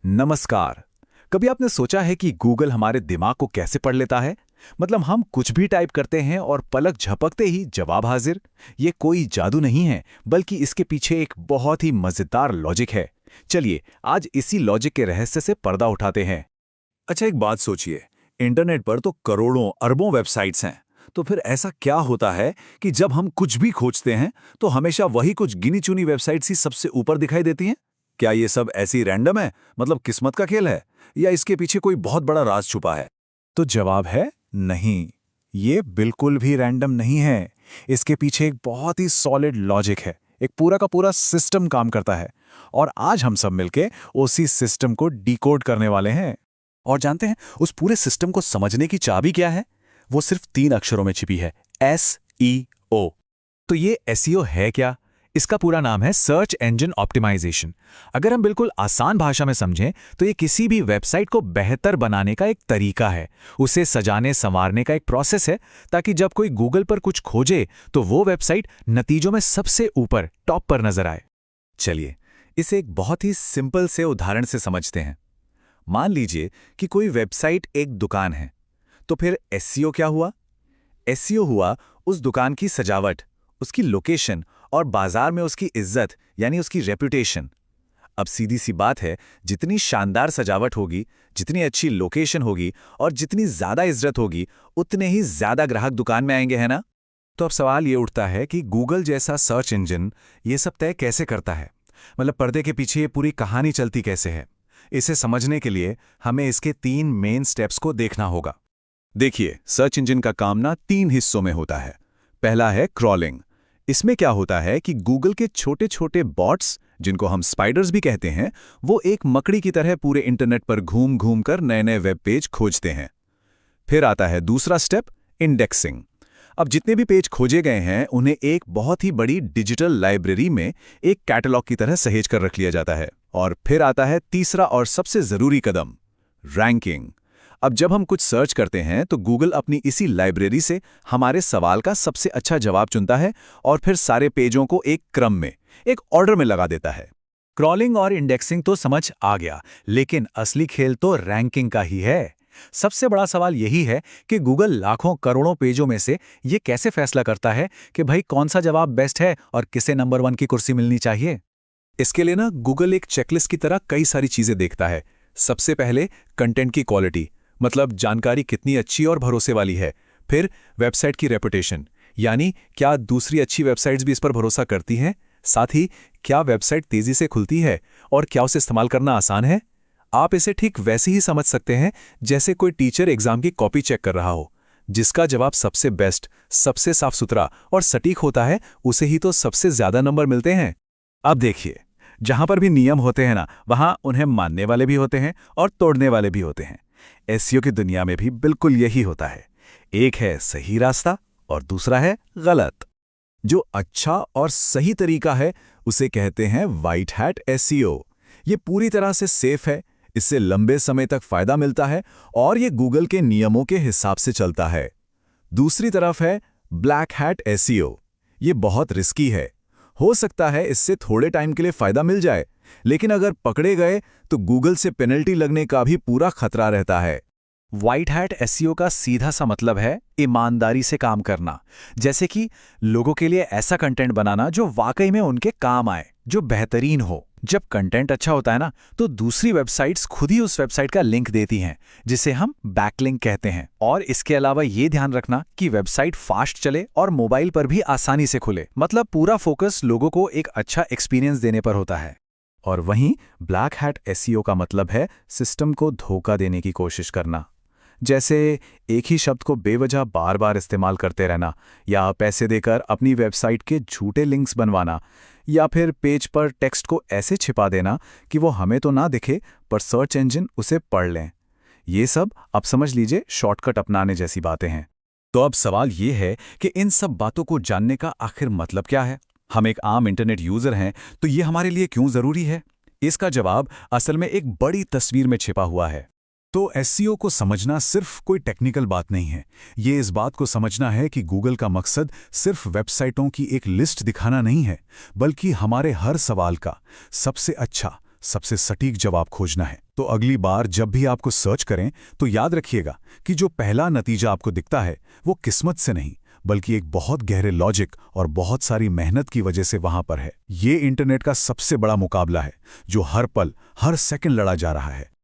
नमस्कार। कभी आपने सोचा है कि गूगल हमारे दिमाग को कैसे पढ़ लेता है? मतलब हम कुछ भी टाइप करते हैं और पलक झपकते ही जवाब हाजिर। ये कोई जादू नहीं है, बल्कि इसके पीछे एक बहुत ही मजेदार लॉजिक है। चलिए आज इसी लॉजिक के रहस्य से पर्दा उठाते हैं। अच्छा, एक बात सोचिए। इंटरनेट पर तो करोड़ों अरबों वेबसाइट्स हैं। तो फिर ऐसा क्या होता है कि जब हम कुछ भी खोजते हैं तो हमेशा वही कुछ गिनी चुनी वेबसाइट्स ही सबसे ऊपर दिखाई देती हैं? क्या ये सब ऐसी रैंडम है, मतलब किस्मत का खेल है, या इसके पीछे कोई बहुत बड़ा राज छुपा है? तो जवाब है नहीं। ये बिल्कुल भी रैंडम नहीं है। इसके पीछे एक बहुत ही सॉलिड लॉजिक है। एक पूरा का पूरा सिस्टम काम करता है। और आज हम सब मिलके उसी सिस्टम को डिकोड करने वाले हैं। और जानते हैं उस पूरे सिस्टम को समझने की चाबी क्या है? वो सिर्फ 3 अक्षरों में छिपी है, SEO। तो ये SEO है क्या? इसका पूरा नाम है सर्च इंजन ऑप्टिमाइजेशन। अगर हम बिल्कुल आसान भाषा में समझें तो ये किसी भी वेबसाइट को बेहतर बनाने का एक तरीका है। उसे सजाने संवारने का एक प्रोसेस है, ताकि जब कोई गूगल पर कुछ खोजे तो वो वेबसाइट नतीजों में सबसे ऊपर टॉप पर नजर आए। चलिए इसे एक बहुत ही सिंपल से उदाहरण से समझते हैं। मान लीजिए कि कोई वेबसाइट एक दुकान है, तो फिर SEO क्या हुआ? SEO हुआ उस दुकान की सजावट, उसकी लोकेशन और बाजार में उसकी इज्जत, यानी उसकी रेपुटेशन। अब सीधी सी बात है, जितनी शानदार सजावट होगी, जितनी अच्छी लोकेशन होगी और जितनी ज्यादा इज्जत होगी, उतने ही ज्यादा ग्राहक दुकान में आएंगे, है ना? तो अब सवाल ये उठता है कि गूगल जैसा सर्च इंजन ये सब तय कैसे करता है? मतलब पर्दे के पीछे ये पूरी कहानी चलती कैसे है? इसे समझने के लिए हमें इसके 3 मेन स्टेप्स को देखना होगा। देखिए, सर्च इंजन का काम ना 3 हिस्सों में होता है। पहला है क्रॉलिंग। इसमें क्या होता है कि गूगल के छोटे छोटे बॉट्स, जिनको हम स्पाइडर्स भी कहते हैं, वो एक मकड़ी की तरह पूरे इंटरनेट पर घूम घूम कर नए नए वेब पेज खोजते हैं। फिर आता है दूसरा स्टेप, इंडेक्सिंग। अब जितने भी पेज खोजे गए हैं उन्हें एक बहुत ही बड़ी डिजिटल लाइब्रेरी में एक कैटलॉग की तरह सहेज कर रख लिया जाता है। और फिर आता है तीसरा और सबसे जरूरी कदम, रैंकिंग। अब जब हम कुछ सर्च करते हैं तो गूगल अपनी इसी लाइब्रेरी से हमारे सवाल का सबसे अच्छा जवाब चुनता है और फिर सारे पेजों को एक क्रम में, एक ऑर्डर में लगा देता है। क्रॉलिंग और इंडेक्सिंग तो समझ आ गया, लेकिन असली खेल तो रैंकिंग का ही है। सबसे बड़ा सवाल यही है कि गूगल लाखों करोड़ों पेजों में से ये कैसे फैसला करता है कि भाई कौन सा जवाब बेस्ट है और किसे नंबर 1 की कुर्सी मिलनी चाहिए। इसके लिए ना गूगल एक चेकलिस्ट की तरह कई सारी चीजें देखता है। सबसे पहले कंटेंट की क्वालिटी, मतलब जानकारी कितनी अच्छी और भरोसे वाली है। फिर वेबसाइट की रेपुटेशन, यानी क्या दूसरी अच्छी वेबसाइट्स भी इस पर भरोसा करती हैं। साथ ही क्या वेबसाइट तेजी से खुलती है और क्या उसे इस्तेमाल करना आसान है। आप इसे ठीक वैसे ही समझ सकते हैं जैसे कोई टीचर एग्जाम की कॉपी चेक कर रहा हो। जिसका जवाब सबसे बेस्ट, सबसे साफ सुथरा और सटीक होता है, उसे ही तो सबसे ज्यादा नंबर मिलते हैं। अब देखिए, जहां पर भी नियम होते हैं ना, वहां उन्हें मानने वाले भी होते हैं और तोड़ने वाले भी होते हैं। SEO की दुनिया में भी बिल्कुल यही होता है। एक है सही रास्ता और दूसरा है गलत। जो अच्छा और सही तरीका है उसे कहते हैं व्हाइट हैट SEO। ये पूरी तरह से सेफ है, इससे लंबे समय तक फायदा मिलता है और ये गूगल के नियमों के हिसाब से चलता है। दूसरी तरफ है ब्लैक हैट SEO। ये बहुत रिस्की है। हो सकता है इससे थोड़े टाइम के लिए फायदा मिल जाए, लेकिन अगर पकड़े गए तो गूगल से पेनल्टी लगने का भी पूरा खतरा रहता है। व्हाइट हैट SEO का सीधा सा मतलब है ईमानदारी से काम करना। जैसे कि लोगों के लिए ऐसा कंटेंट बनाना जो वाकई में उनके काम आए, जो बेहतरीन हो। जब कंटेंट अच्छा होता है ना, तो दूसरी वेबसाइट्स खुद ही उस वेबसाइट का लिंक देती हैं, जिसे हम बैकलिंक कहते हैं। और इसके अलावा ये ध्यान रखना कि वेबसाइट फास्ट चले और मोबाइल पर भी आसानी से खुले। मतलब पूरा फोकस लोगों को एक अच्छा एक्सपीरियंस देने पर होता है। और वहीं ब्लैक हैट SEO का मतलब है सिस्टम को धोखा देने की कोशिश करना। जैसे एक ही शब्द को बेवजह बार बार इस्तेमाल करते रहना, या पैसे देकर अपनी वेबसाइट के झूठे लिंक्स बनवाना, या फिर पेज पर टेक्स्ट को ऐसे छिपा देना कि वो हमें तो ना दिखे पर सर्च इंजन उसे पढ़ लें। ये सब आप समझ लीजिए शॉर्टकट अपनाने जैसी बातें हैं। तो अब सवाल ये है कि इन सब बातों को जानने का आखिर मतलब क्या है? हम एक आम इंटरनेट यूजर हैं, तो ये हमारे लिए क्यों जरूरी है? इसका जवाब असल में एक बड़ी तस्वीर में छिपा हुआ है। तो SEO को समझना सिर्फ कोई टेक्निकल बात नहीं है। ये इस बात को समझना है कि गूगल का मकसद सिर्फ वेबसाइटों की एक लिस्ट दिखाना नहीं है, बल्कि हमारे हर सवाल का सबसे अच्छा, सबसे सटीक जवाब खोजना है। तो अगली बार जब भी आपको सर्च करें तो याद रखिएगा कि जो पहला नतीजा आपको दिखता है वो किस्मत से नहीं, बल्कि एक बहुत गहरे लॉजिक और बहुत सारी मेहनत की वजह से वहां पर है। ये इंटरनेट का सबसे बड़ा मुकाबला है जो हर पल, हर सेकंड लड़ा जा रहा है।